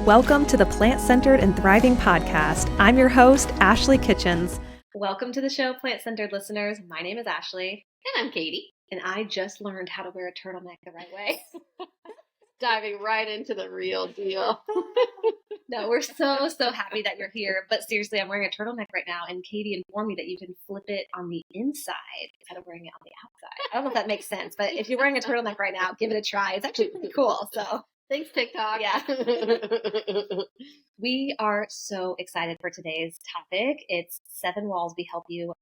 Welcome to the Plant-Centered and Thriving podcast. I'm your host, Ashley Kitchens. Welcome to the show, Plant-Centered listeners. My name is Ashley. And I'm Katie. And I just learned how to wear a turtleneck the right way. Diving right into the real deal. No, we're so happy that you're here. But seriously, I'm wearing a turtleneck right now, and Katie informed me that you can flip it on the inside instead of wearing it on the outside. I don't know if that makes sense, but if you're wearing a turtleneck right now, give it a try. It's actually pretty cool. So thanks, TikTok. Yeah. We are so excited for today's topic. It's 7 walls we help you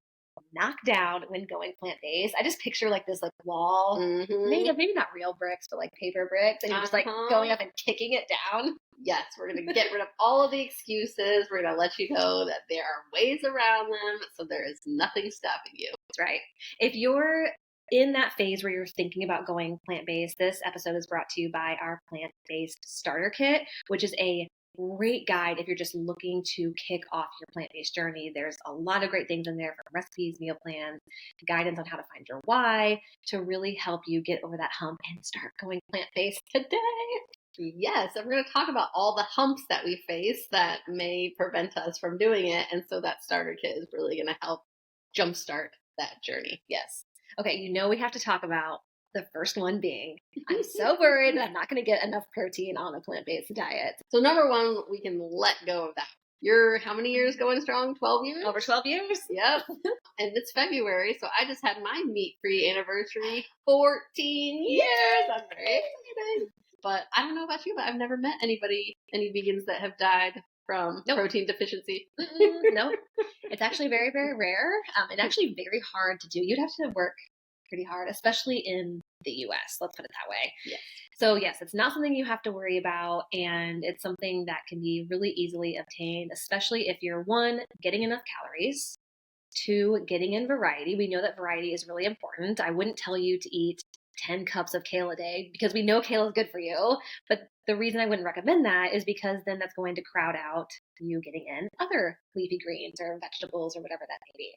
knock down when going plant-based. I just picture like this wall, maybe not real bricks, but like paper bricks, and you're just like going up and kicking it down. Yes, we're going to get rid of all of the excuses. We're going to let you know that there are ways around them, so there is nothing stopping you. That's right. If you're in that phase where you're thinking about going plant-based, this episode is brought to you by our plant-based starter kit, which is a great guide if you're just looking to kick off your plant-based journey. There's a lot of great things in there, from recipes, meal plans, guidance on how to find your why, to really help you get over that hump and start going plant-based today. Yes, and we're going to talk about all the humps that we face that may prevent us from doing it, and so that starter kit is really going to help jumpstart that journey. Yes. Okay, we have to talk about the first one being, I'm so worried that I'm not going to get enough protein on a plant-based diet. So number one, we can let go of that. You're how many years going strong? 12 years? Over 12 years? Yep. And it's February, so I just had my meat-free anniversary. 14 years! I'm very excited. But I don't know about you, but I've never met any vegans that have died from protein deficiency. No. It's actually very, very rare. And actually very hard to do. You'd have to work pretty hard, especially in the US. Let's put it that way. Yes. So yes, it's not something you have to worry about, and it's something that can be really easily obtained, especially if you're 1, getting enough calories, 2, getting in variety. We know that variety is really important. I wouldn't tell you to eat 10 cups of kale a day because we know kale is good for you, but the reason I wouldn't recommend that is because then that's going to crowd out you getting in other leafy greens or vegetables or whatever that may be.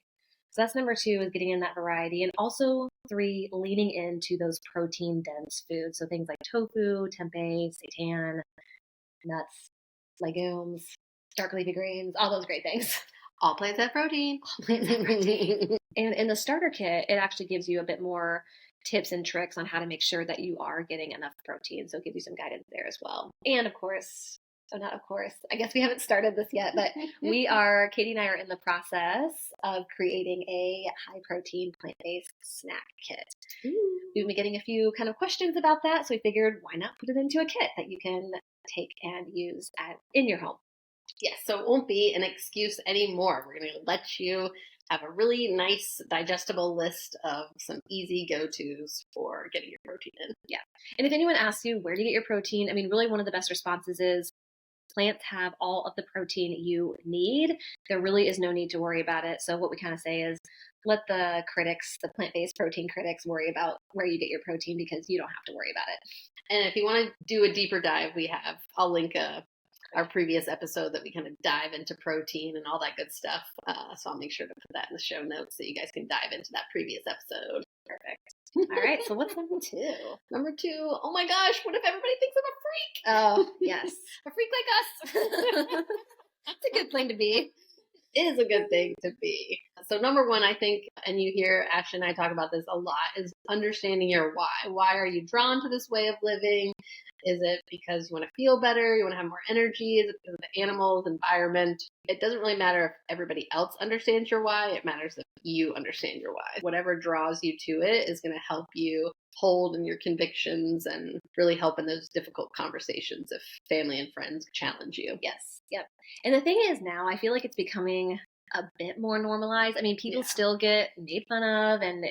So that's number 2, is getting in that variety. And also 3, leaning into those protein-dense foods. So things like tofu, tempeh, seitan, nuts, legumes, dark leafy greens, all those great things. All plants have protein. All plants have protein. And in the starter kit, it actually gives you a bit more tips and tricks on how to make sure that you are getting enough protein. So it gives you some guidance there as well. And of course, I guess we haven't started this yet, but Katie and I are in the process of creating a high protein plant-based snack kit. Ooh. We've been getting a few kind of questions about that, so we figured why not put it into a kit that you can take and use in your home. Yes, so it won't be an excuse anymore. We're going to let you have a really nice digestible list of some easy go-tos for getting your protein in. Yeah. And if anyone asks you where to get your protein, I mean, really one of the best responses is plants have all of the protein you need. There really is no need to worry about it. So what we kind of say is let the plant-based protein critics, worry about where you get your protein because you don't have to worry about it. And if you want to do a deeper dive, I'll link our previous episode that we kind of dive into protein and all that good stuff. So I'll make sure to put that in the show notes so you guys can dive into that previous episode. Perfect. All right, so what's number 2? Number 2, oh my gosh, what if everybody thinks I'm a freak? Oh, yes. A freak like us. That's a good thing to be. It is a good thing to be. So number 1, I think, and you hear Ash and I talk about this a lot, is understanding your why. Why are you drawn to this way of living? Is it because you want to feel better? You want to have more energy? Is it because of the animals, environment? It doesn't really matter if everybody else understands your why. It matters if you understand your why. Whatever draws you to it is going to help you hold in your convictions and really help in those difficult conversations if family and friends challenge you. Yes. Yep. And the thing is now, I feel like it's becoming a bit more normalized. I mean, people still get made fun of and,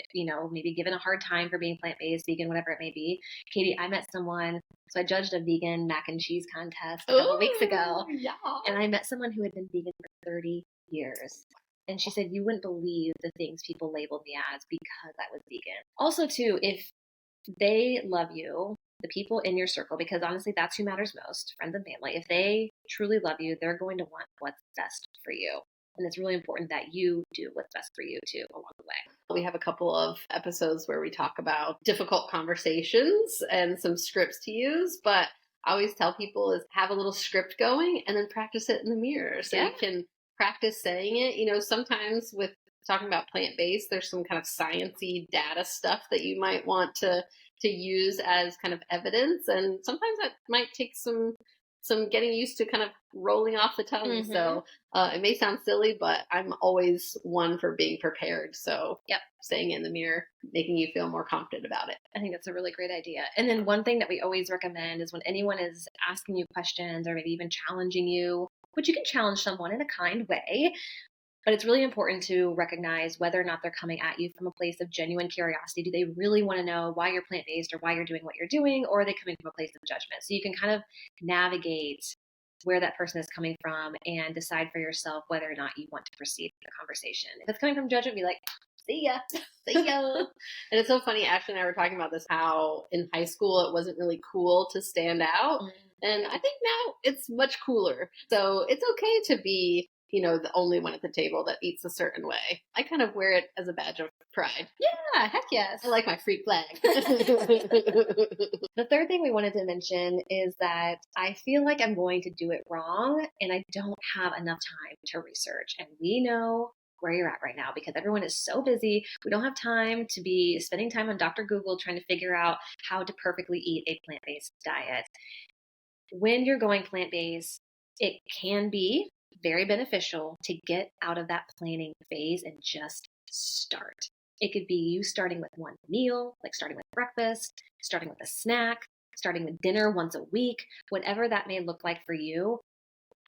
maybe given a hard time for being plant-based, vegan, whatever it may be. Katie, I met someone, so I judged a vegan mac and cheese contest a couple weeks ago. Yeah. And I met someone who had been vegan for 30 years. And she said, you wouldn't believe the things people labeled me as because I was vegan. Also, too, if they love you, the people in your circle, because honestly, that's who matters most, friends and family. If they truly love you, they're going to want what's best for you. And it's really important that you do what's best for you too along the way. We have a couple of episodes where we talk about difficult conversations and some scripts to use, but I always tell people is have a little script going and then practice it in the mirror. So you can practice saying it. Sometimes with talking about plant-based, there's some kind of sciencey data stuff that you might want to use as kind of evidence. And sometimes that might take some getting used to kind of rolling off the tongue. Mm-hmm. So it may sound silly, but I'm always one for being prepared. So saying it in the mirror, making you feel more confident about it. I think that's a really great idea. And then one thing that we always recommend is when anyone is asking you questions or maybe even challenging you, which you can challenge someone in a kind way, but it's really important to recognize whether or not they're coming at you from a place of genuine curiosity. Do they really want to know why you're plant-based or why you're doing what you're doing, or are they coming from a place of judgment? So you can kind of navigate where that person is coming from and decide for yourself whether or not you want to proceed with the conversation. If it's coming from judgment, be like, see ya. See ya. And it's so funny, Ashley and I were talking about this, how in high school it wasn't really cool to stand out. Mm-hmm. And I think now it's much cooler. So it's okay to be the only one at the table that eats a certain way. I kind of wear it as a badge of pride. Yeah, heck yes. I like my freak flag. The third thing we wanted to mention is that I feel like I'm going to do it wrong and I don't have enough time to research. And we know where you're at right now because everyone is so busy. We don't have time to be spending time on Dr. Google trying to figure out how to perfectly eat a plant-based diet. When you're going plant-based, it can be very beneficial to get out of that planning phase and just start. It could be you starting with one meal, like starting with breakfast, starting with a snack, starting with dinner once a week, whatever that may look like for you.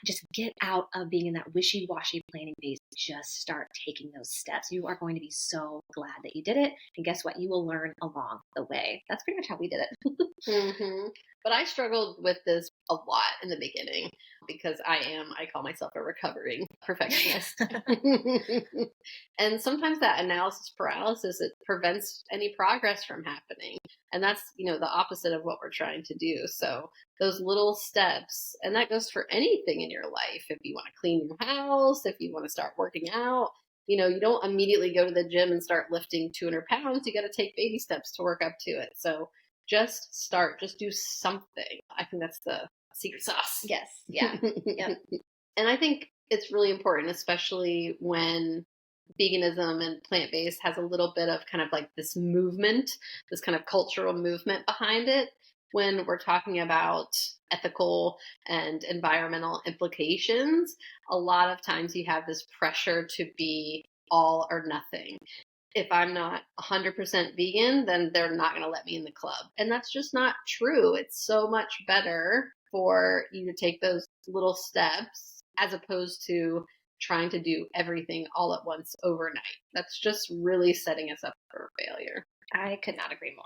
Just get out of being in that wishy-washy planning phase. Just start taking those steps. You are going to be so glad that you did it. And guess what? You will learn along the way. That's pretty much how we did it. Mm-hmm. But I struggled with this a lot in the beginning because I call myself a recovering perfectionist. And sometimes that analysis paralysis, it prevents any progress from happening. And that's, the opposite of what we're trying to do. So those little steps, and that goes for anything in your life. If you want to clean your house, if you want to start working out, you don't immediately go to the gym and start lifting 200 pounds. You got to take baby steps to work up to it. So just start, just do something. I think that's the secret sauce. Yes. Yeah. Yep. And I think it's really important, especially when veganism and plant-based has a little bit of kind of like this movement, this kind of cultural movement behind it. When we're talking about ethical and environmental implications, a lot of times you have this pressure to be all or nothing. If I'm not 100% vegan, then they're not going to let me in the club. And that's just not true. It's so much better for you to take those little steps as opposed to trying to do everything all at once overnight. That's just really setting us up for failure. I could not agree more.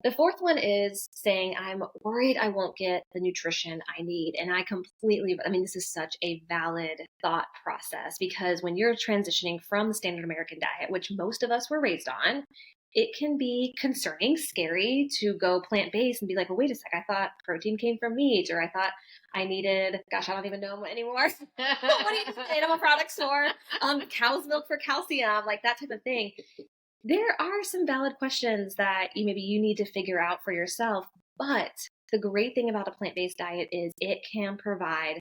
The fourth one is saying, I'm worried I won't get the nutrition I need. And this is such a valid thought process because when you're transitioning from the standard American diet, which most of us were raised on, it can be concerning, scary to go plant-based and be like, well, wait a sec, I thought protein came from meat, or I thought I needed, I don't even know anymore. What do you use animal products for? Cow's milk for calcium, like that type of thing. There are some valid questions that maybe you need to figure out for yourself, but the great thing about a plant-based diet is it can provide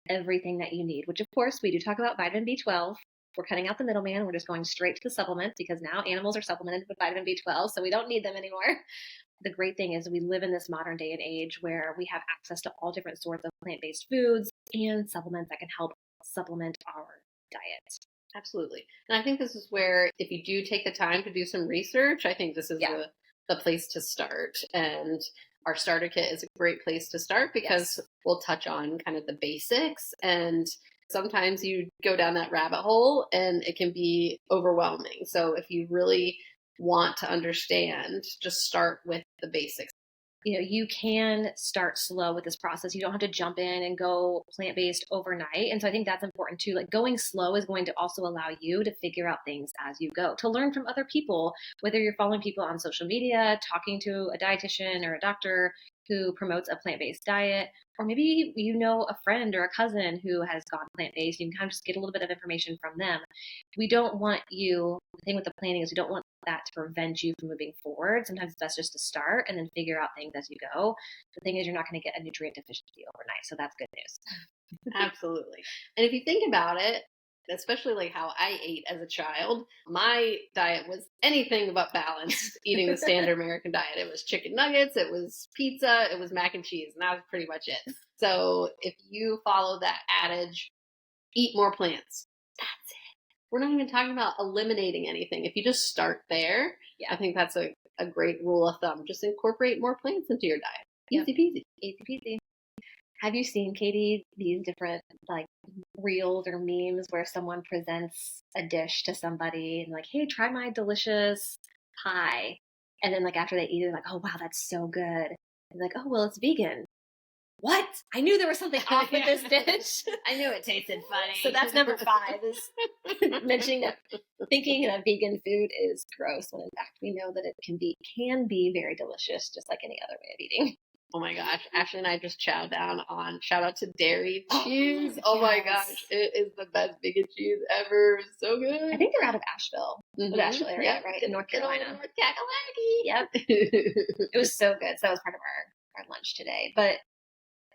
everything that you need, which of course we do talk about vitamin B12. We're cutting out the middleman. We're just going straight to the supplements because now animals are supplemented with vitamin B12, so we don't need them anymore. The great thing is we live in this modern day and age where we have access to all different sorts of plant-based foods and supplements that can help supplement our diet. Absolutely. And I think this is where if you do take the time to do some research, I think this is the place to start. And our starter kit is a great place to start because we'll touch on kind of the basics. And sometimes you go down that rabbit hole and it can be overwhelming. So if you really want to understand, just start with the basics. You can start slow with this process. You don't have to jump in and go plant-based overnight. And so I think that's important too. Like going slow is going to also allow you to figure out things as you go, to learn from other people, whether you're following people on social media, talking to a dietitian or a doctor, who promotes a plant-based diet, or maybe you know a friend or a cousin who has gone plant-based. You can kind of just get a little bit of information from them. We don't want you, the thing with the planning is we don't want that to prevent you from moving forward. Sometimes it's best just to start and then figure out things as you go. The thing is, you're not going to get a nutrient deficiency overnight. So that's good news. Absolutely. And if you think about it, especially like how I ate as a child, my diet was anything but balanced, eating the standard American diet. It was chicken nuggets, it was pizza, it was mac and cheese, and that was pretty much it. So if you follow that adage, eat more plants, that's it. We're not even talking about eliminating anything. If you just start there, I think that's a great rule of thumb. Just incorporate more plants into your diet. Easy peasy. Easy peasy. Have you seen, Katie, these different like reels or memes where someone presents a dish to somebody and like, hey, try my delicious pie. And then like after they eat it, like, oh, wow, that's so good. And like, oh, well, it's vegan. What? I knew there was something off with this dish. I knew it tasted funny. So that's number 5 is mentioning that thinking that vegan food is gross when in fact we know that it can be very delicious, just like any other way of eating. Oh my gosh, Ashley and I just chowed down on, shout out to dairy cheese. Oh my gosh, it is the best vegan cheese ever. So good. I think they're out of Asheville. The Asheville area, right? In North Carolina. North Kakalaki. Yep. It was so good. So that was part of our lunch today. But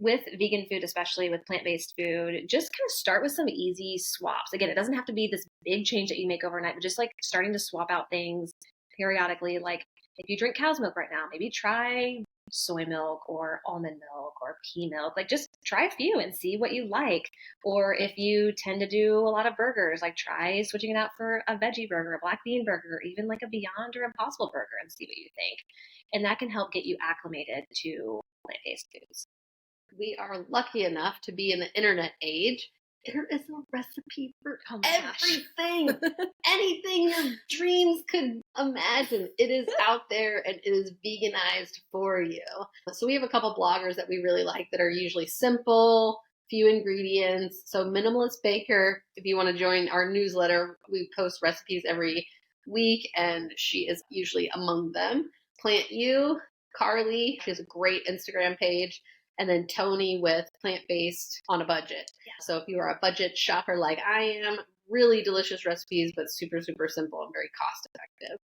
with vegan food, especially with plant-based food, just kind of start with some easy swaps. Again, it doesn't have to be this big change that you make overnight, but just like starting to swap out things periodically. Like if you drink cow's milk right now, maybe try soy milk or almond milk or pea milk. Like just try a few and see what you like. Or if you tend to do a lot of burgers, like try switching it out for a veggie burger, a black bean burger, or even like a Beyond or Impossible burger and see what you think. And that can help get you acclimated to plant-based foods. We are lucky enough to be in the internet age. There is a recipe for everything. Anything your dreams could imagine. It is out there and it is veganized for you. So we have a couple bloggers that we really like that are usually simple, few ingredients. So Minimalist Baker, if you want to join our newsletter, we post recipes every week and she is usually among them. Plant You, Carly, she has a great Instagram page. And then Tony with Plant-Based on a Budget. Yeah. So if you are a budget shopper like I am, really delicious recipes, but super, super simple and very cost effective.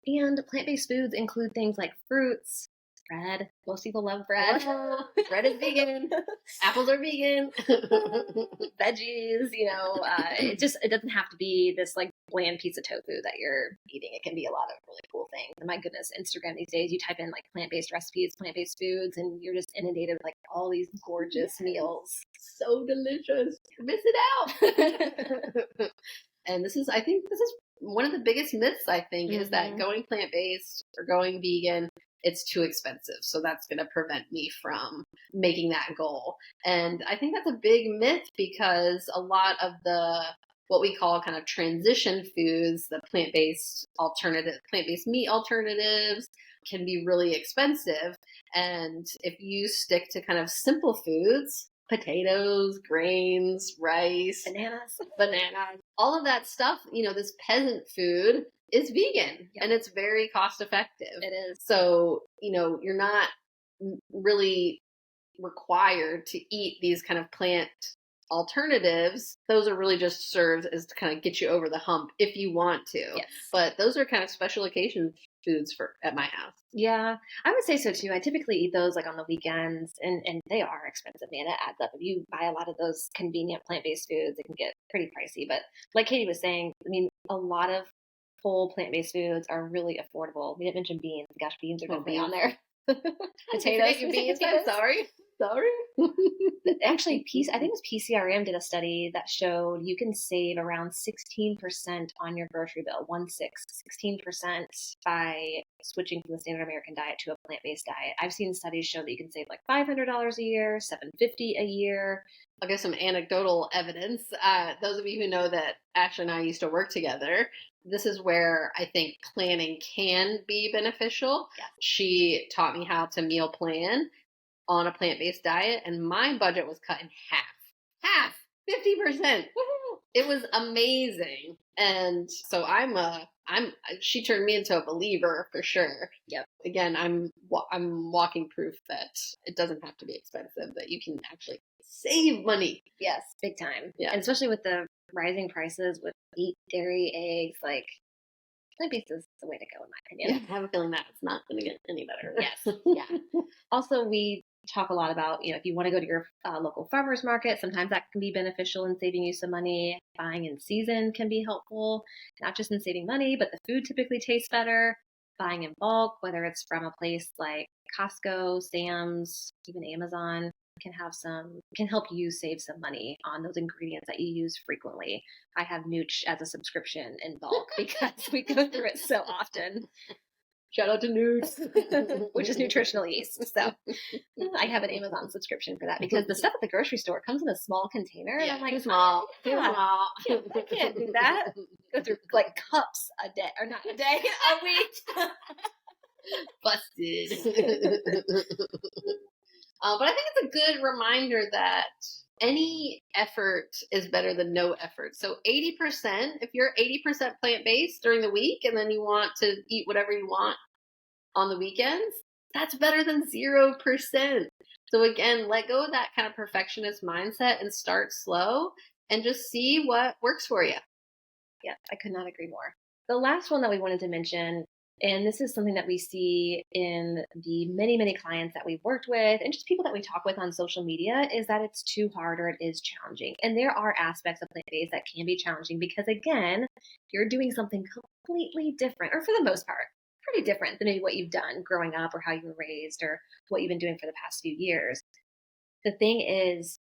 And plant-based foods include things like fruits, bread. Most people love bread. Bread is vegan. Apples are vegan. Veggies, it doesn't have to be this like bland piece of tofu that you're eating. It can be a lot of really cool things. And my goodness, Instagram these days, you type in like plant-based recipes, plant-based foods, and you're just inundated with like all these gorgeous meals. So delicious. Miss it out. And I think this is one of the biggest myths, is that going plant-based or going vegan, it's too expensive. So that's going to prevent me from making that goal. And I think that's a big myth because a lot of what we call kind of transition foods, the plant-based meat alternatives can be really expensive. And if you stick to kind of simple foods, potatoes, grains, rice, bananas, all of that stuff, this peasant food is vegan and it's very cost effective. It is. So, you're not really required to eat these kind of plant alternatives. Those are really just served as to kind of get you over the hump if you want to. Yes. But those are kind of special occasion foods at my house. Yeah, I would say so too. I typically eat those like on the weekends and they are expensive, man. It adds up. If you buy a lot of those convenient plant-based foods, it can get pretty pricey. But like Katie was saying, I mean, a lot of whole plant-based foods are really affordable. We didn't mention beans. Gosh, beans are definitely on there. Potatoes. Beans. I'm sorry. Actually, I think it was PCRM did a study that showed you can save around 16% on your grocery bill, 16% by switching from the standard American diet to a plant-based diet. I've seen studies show that you can save like $500 a year, $750 a year. I'll give some anecdotal evidence. Those of you who know that Ashley and I used to work together, this is where I think planning can be beneficial. Yeah. She taught me how to meal plan on a plant-based diet, and my budget was cut in half. 50%. It was amazing. And so she turned me into a believer for sure. Yep. Again, I'm walking proof that it doesn't have to be expensive, that you can actually save money. Yes, big time. Yeah. And especially with the rising prices with meat, dairy, eggs, like plant-based is the way to go in my opinion. Yeah, I have a feeling that it's not going to get any better. Yes. Yeah. Also, we talk a lot about, if you want to go to your local farmer's market, sometimes that can be beneficial in saving you some money. Buying in season can be helpful, not just in saving money, but the food typically tastes better. Buying in bulk, whether it's from a place like Costco, Sam's, even Amazon, can help you save some money on those ingredients that you use frequently. I have Nooch as a subscription in bulk because we go through it so often. Shout out to Nooch, which is nutritional yeast. So I have an Amazon subscription for that because the stuff at the grocery store comes in a small container. Yeah, and I'm like, too small. I can't do that. Go through like cups a day, or not a day, a week. Busted. But I think it's a good reminder that any effort is better than no effort. So 80%, if you're 80% plant-based during the week and then you want to eat whatever you want on the weekends, that's better than 0%. So again, let go of that kind of perfectionist mindset and start slow and just see what works for you. Yeah, I could not agree more. The last one that we wanted to mention, and this is something that we see in the many, many clients that we've worked with and just people that we talk with on social media, is that it's too hard or it is challenging. And there are aspects of plant-based that can be challenging because, again, you're doing something completely different, or for the most part, pretty different than maybe what you've done growing up or how you were raised or what you've been doing for the past few years. The thing is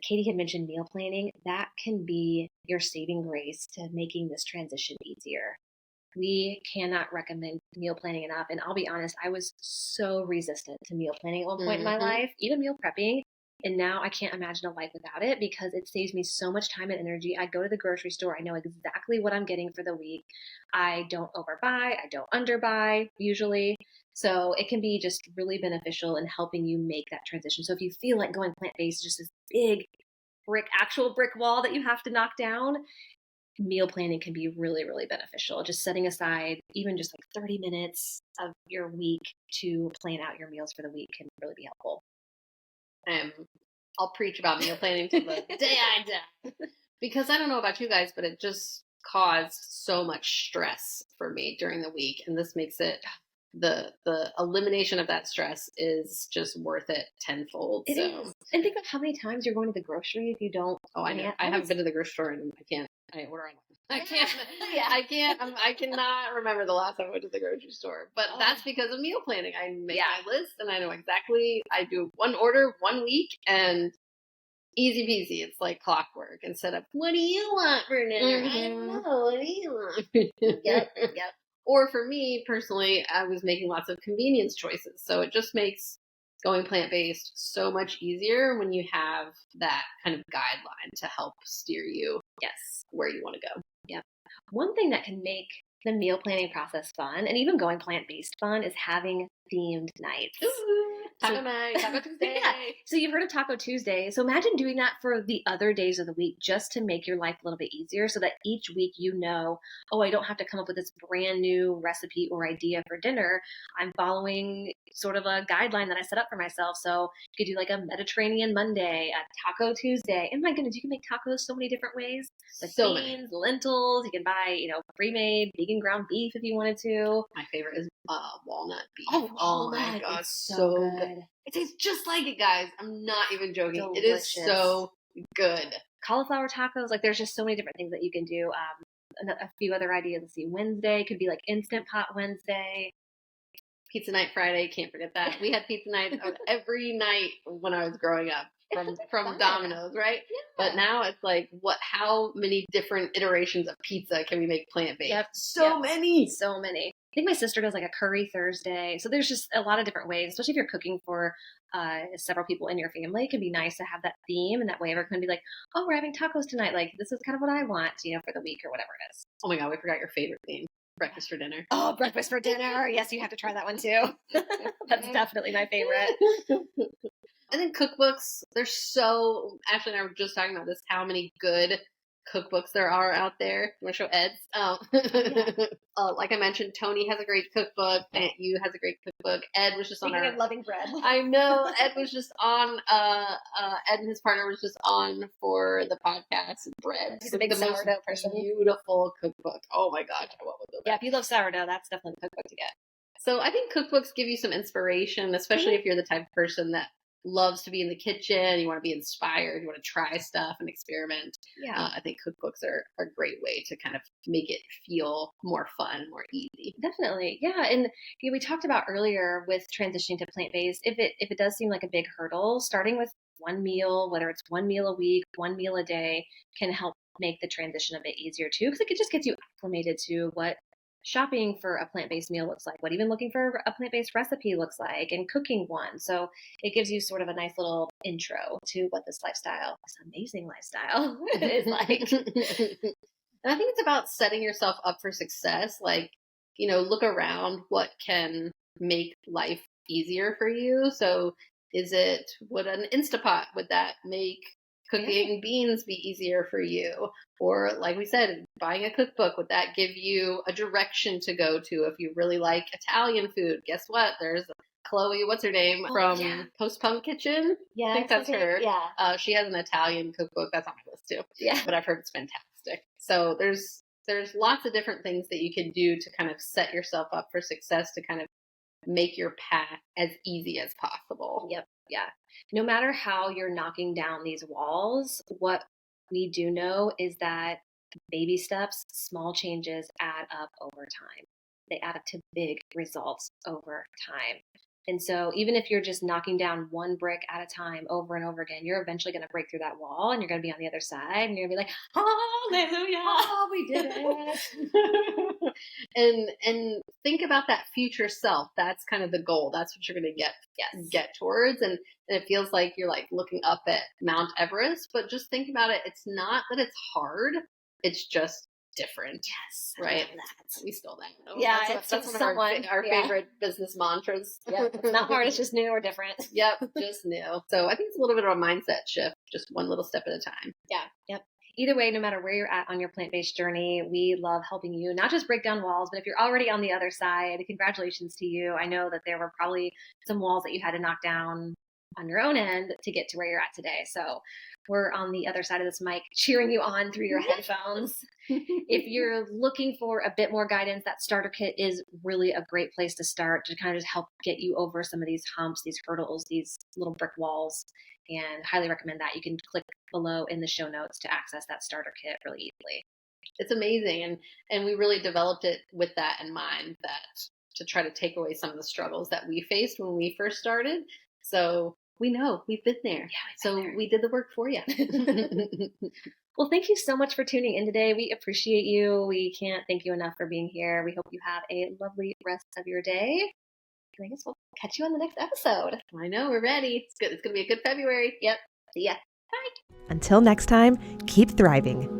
Katie had mentioned meal planning. That can be your saving grace to making this transition easier. We cannot recommend meal planning enough. And I'll be honest, I was so resistant to meal planning at one point in my life, even meal prepping. And now I can't imagine a life without it because it saves me so much time and energy. I go to the grocery store. I know exactly what I'm getting for the week. I don't overbuy. I don't underbuy usually. So it can be just really beneficial in helping you make that transition. So if you feel like going plant-based is just this big actual brick wall that you have to knock down, meal planning can be really, really beneficial. Just setting aside even just like 30 minutes of your week to plan out your meals for the week can really be helpful. I'll preach about meal planning till the day I die. Because I don't know about you guys, but it just caused so much stress for me during the week. And this makes it, the elimination of that stress is just worth it tenfold. It is. And think of how many times you're going to the grocery if you don't. Oh, I know. I haven't been to the grocery store and I order online. I can't. I cannot remember the last time I went to the grocery store. But that's because of meal planning. I make my list and I know exactly. I do one order 1 week and easy peasy. It's like clockwork. Instead of, what do you want for dinner? I don't know. What do you want? Yep. Or for me personally, I was making lots of convenience choices. So it just makes going plant-based so much easier when you have that kind of guideline to help steer you where you want to go. Yeah. One thing that can make the meal planning process fun and even going plant-based fun is having themed nights. Taco night, Taco Tuesday. So you've heard of Taco Tuesday. So imagine doing that for the other days of the week just to make your life a little bit easier so that each week I don't have to come up with this brand new recipe or idea for dinner. I'm following sort of a guideline that I set up for myself. So you could do like a Mediterranean Monday, a Taco Tuesday. And my goodness, you can make tacos so many different ways. Like beans, lentils. You can buy, pre-made vegan ground beef if you wanted to. My favorite is walnut beef. Oh my God, it's so good. It tastes just like it, guys. I'm not even joking. Delicious. It is so good. Cauliflower tacos. Like there's just so many different things that you can do. A few other ideas. Let's see. Wednesday could be like Instant Pot Wednesday. Pizza Night Friday. Can't forget that. We had pizza nights every night when I was growing up from Domino's, right? Yeah. But now it's like, how many different iterations of pizza can we make plant-based? Yep. So many. I think my sister does like a curry Thursday. So there's just a lot of different ways, especially if you're cooking for several people in your family. It can be nice to have that theme, and that way everyone can be like, oh, we're having tacos tonight. Like, this is kind of what I want, for the week or whatever it is. Oh my God, we forgot your favorite theme. Breakfast for dinner. Oh, breakfast for dinner. Yes, you have to try that one too. That's definitely my favorite. And then cookbooks. Ashley and I were just talking about this, how many good cookbooks there are out there. You want to show Ed's? Like I mentioned, Tony has a great cookbook. Aunt Yu has a great cookbook. Ed was just Speaking on our of loving bread. I know. Ed was just on. Ed and his partner was just on for the podcast. Bread. He's a big sourdough person. Beautiful cookbook. Oh my gosh, I want one of those. Yeah, if you love sourdough, that's definitely the cookbook to get. So I think cookbooks give you some inspiration, especially if you're the type of person that loves to be in the kitchen, you want to be inspired, you want to try stuff and experiment. Yeah. I think cookbooks are a great way to kind of make it feel more fun, more easy. Definitely. Yeah. And we talked about earlier with transitioning to plant-based, if it does seem like a big hurdle, starting with one meal, whether it's one meal a week, one meal a day, can help make the transition a bit easier too, because it just gets you acclimated to what shopping for a plant-based meal looks like, what even looking for a plant-based recipe looks like, and cooking one. So it gives you sort of a nice little intro to what this lifestyle, this amazing lifestyle is like. And I think it's about setting yourself up for success. Like, look around what can make life easier for you. So would an Instapot, would that make cooking beans be easier for you? Or like we said, buying a cookbook, would that give you a direction to go to if you really like Italian food? Guess what? There's Chloe, what's her name, from Post Punk Kitchen? Yeah, I think that's her. Yeah. She has an Italian cookbook. That's on my list too. Yeah. But I've heard it's fantastic. So there's lots of different things that you can do to kind of set yourself up for success, to kind of make your path as easy as possible. Yep. Yeah. No matter how you're knocking down these walls, what we do know is that baby steps, small changes add up over time. They add up to big results over time. And so even if you're just knocking down one brick at a time over and over again, you're eventually going to break through that wall, and you're going to be on the other side, and you're going to be like, hallelujah, oh, we did it. and think about that future self. That's kind of the goal. That's what you're going to get towards. And it feels like you're like looking up at Mount Everest, but just think about it. It's not that it's hard. It's just different. Yes. Right. We stole that. No? Yeah. That's one of our favorite business mantras. Yeah. It's not hard. It's just new or different. Yep. Just new. So I think it's a little bit of a mindset shift, just one little step at a time. Yeah. Yep. Either way, no matter where you're at on your plant-based journey, we love helping you not just break down walls, but if you're already on the other side, congratulations to you. I know that there were probably some walls that you had to knock down on your own end to get to where you're at today. So we're on the other side of this mic cheering you on through your headphones. If you're looking for a bit more guidance, that starter kit is really a great place to start, to kind of just help get you over some of these humps, these hurdles, these little brick walls, and highly recommend that. You can click below in the show notes to access that starter kit really easily. It's amazing. And we really developed it with that in mind, that to try to take away some of the struggles that we faced when we first started. So we know, we've been there. Yeah, we did the work for you. Well, thank you so much for tuning in today. We appreciate you. We can't thank you enough for being here. We hope you have a lovely rest of your day. And I guess we'll catch you on the next episode. I know, we're ready. It's good. It's going to be a good February. Yep. See ya. Bye. Until next time, keep thriving.